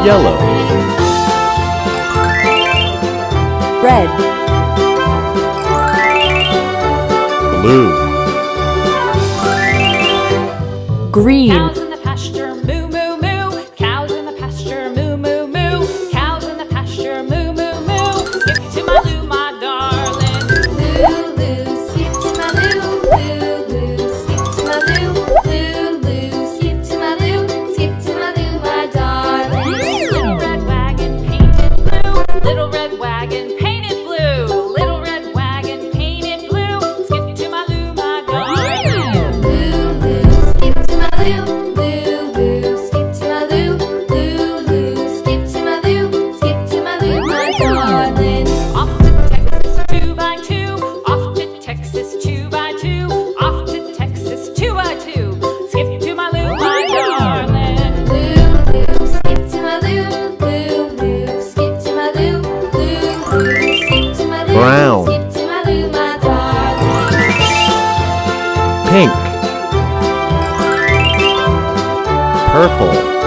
Yellow. Red. Blue. Green. Cows in the pasture, moo, moo, moo. Cows in the pasture, moo, moo, moo. Cows in the pasture, moo, moo, moo. Skip to my loo, my darling. Loo, loo, skip to my loo. Loo, loo, skip to my loo. Loo, loo, skip to my loo. Skip to my loo, my darling. Little red wagon painted blue. Little red wagon painted blue. Little red wagon painted blue. Skip to my loo, my darling. Loo, loo, skip to my loo. Loo, loo, skip to my loo. Loo, loo, skip to my loo. Skip to my loo, my darling. Off to Texas 2 by 2. Off to Texas 2 by 2. Off to Texas 2 by 2. Skip to my loo, my darling. Loo, loo, skip to my loo. Loo, loo, skip to my loo. Loo, loo, skip to my loo. Brown. Skip to my loo, my darling. Pink. Purple.